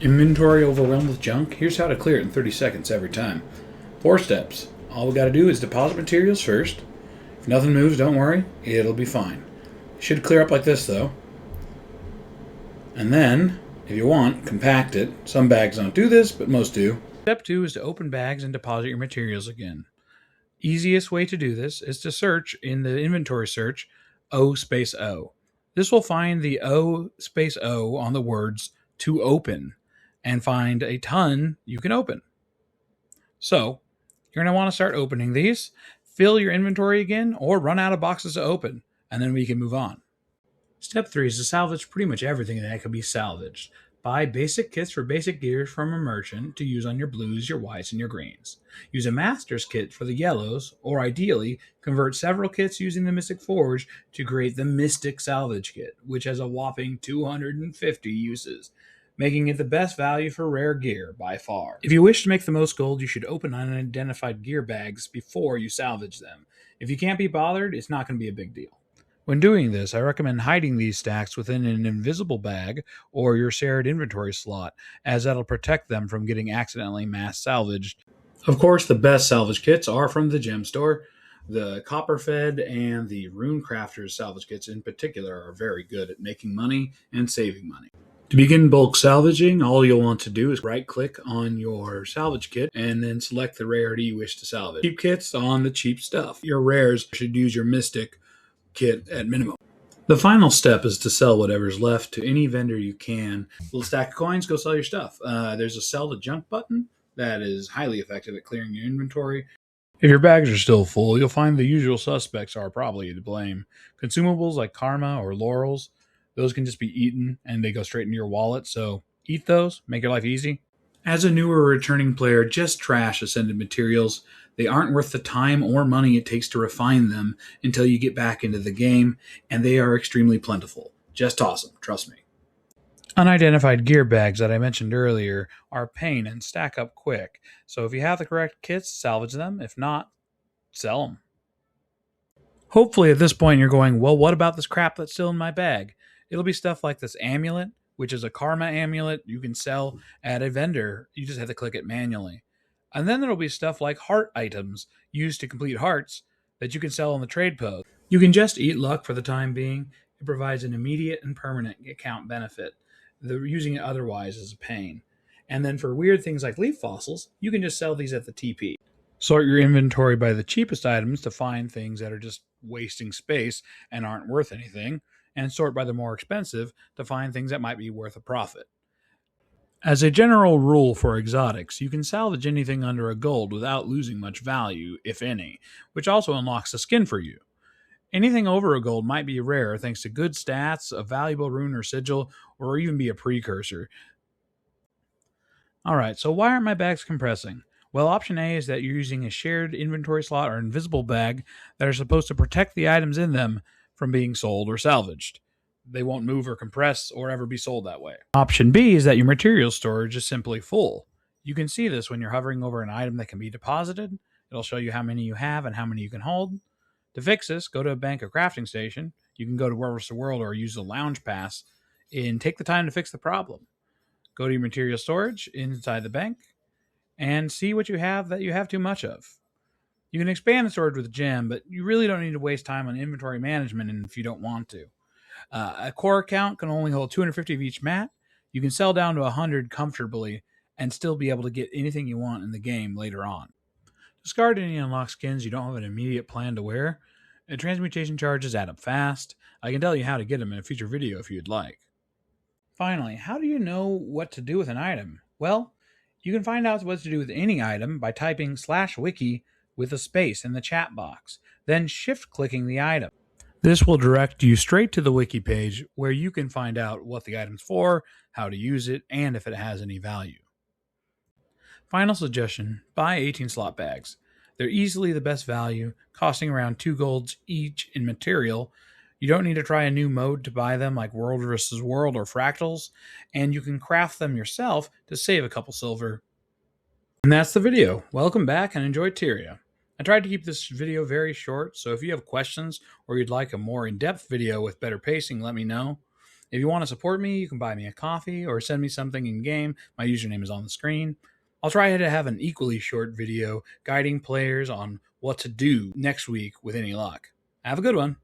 Inventory overwhelmed with junk? Here's how to clear it in 30 seconds every time. 4 steps. All we gotta do is deposit materials first. If nothing moves, don't worry, it'll be fine. It should clear up like this though. And then, if you want, compact it. Some bags don't do this, but most do. Step 2 is to open bags and deposit your materials again. Easiest way to do this is to search in the inventory search O space O. This will find the O space O on the words to open and find a ton you can open. So, you're going to want to start opening these, fill your inventory again, or run out of boxes to open, and then we can move on. Step 3 is to salvage pretty much everything that can be salvaged. Buy basic kits for basic gear from a merchant to use on your blues, your whites, and your greens. Use a master's kit for the yellows, or ideally, convert several kits using the Mystic Forge to create the Mystic Salvage Kit, which has a whopping 250 uses, making it the best value for rare gear by far. If you wish to make the most gold, you should open unidentified gear bags before you salvage them. If you can't be bothered, it's not going to be a big deal. When doing this, I recommend hiding these stacks within an invisible bag or your shared inventory slot, as that'll protect them from getting accidentally mass salvaged. Of course, the best salvage kits are from the gem store. The Copperfed and the Rune Crafters salvage kits in particular are very good at making money and saving money. To begin bulk salvaging, all you'll want to do is right-click on your salvage kit and then select the rarity you wish to salvage. Cheap kits on the cheap stuff. Your rares should use your Mystic kit at minimum. The final step is to sell whatever's left to any vendor you can. Little stack of coins, go sell your stuff. There's a sell to junk button that is highly effective at clearing your inventory. If your bags are still full, you'll find the usual suspects are probably to blame. Consumables like karma or laurels, those can just be eaten and they go straight into your wallet, so eat those, make your life easy. As a newer returning player, just trash ascended materials. They aren't worth the time or money it takes to refine them until you get back into the game, and they are extremely plentiful. Just toss them, trust me. Unidentified gear bags that I mentioned earlier are a pain and stack up quick, so if you have the correct kits, salvage them. If not, sell them. Hopefully at this point you're going, well, what about this crap that's still in my bag? It'll be stuff like this amulet, which is a karma amulet you can sell at a vendor. You just have to click it manually. And then there'll be stuff like heart items used to complete hearts that you can sell on the trade post. You can just eat luck for the time being. It provides an immediate and permanent account benefit. Using it otherwise is a pain. And then for weird things like leaf fossils, you can just sell these at the TP. Sort your inventory by the cheapest items to find things that are just wasting space and aren't worth anything, and sort by the more expensive to find things that might be worth a profit. As a general rule for exotics, you can salvage anything under a gold without losing much value, if any, which also unlocks the skin for you. Anything over a gold might be rare thanks to good stats, a valuable rune or sigil, or even be a precursor. Alright, so why aren't my bags compressing? Well, option A is that you're using a shared inventory slot or invisible bag that are supposed to protect the items in them from being sold or salvaged. They won't move or compress or ever be sold that way. Option B is that your material storage is simply full. You can see this when you're hovering over an item that can be deposited. It'll show you how many you have and how many you can hold. To fix this, go to a bank or crafting station. You can go to Wherever's the World or use the lounge pass and take the time to fix the problem. Go to your material storage inside the bank and see what you have that you have too much of. You can expand the storage with a gem, but you really don't need to waste time on inventory management if you don't want to. A core account can only hold 250 of each mat. You can sell down to 100 comfortably and still be able to get anything you want in the game later on. Discard any unlocked skins you don't have an immediate plan to wear. And transmutation charges add up fast. I can tell you how to get them in a future video if you'd like. Finally, how do you know what to do with an item? Well, you can find out what to do with any item by typing /wiki with a space in the chat box, then shift-clicking the item. This will direct you straight to the wiki page where you can find out what the item's for, how to use it, and if it has any value. Final suggestion, buy 18 slot bags. They're easily the best value, costing around 2 golds each in material. You don't need to try a new mode to buy them like World vs. World or Fractals, and you can craft them yourself to save a couple silver. And that's the video. Welcome back and enjoy Tyria. I tried to keep this video very short, so if you have questions or you'd like a more in-depth video with better pacing, let me know. If you want to support me, you can buy me a coffee or send me something in-game. My username is on the screen. I'll try to have an equally short video guiding players on what to do next week with any luck. Have a good one.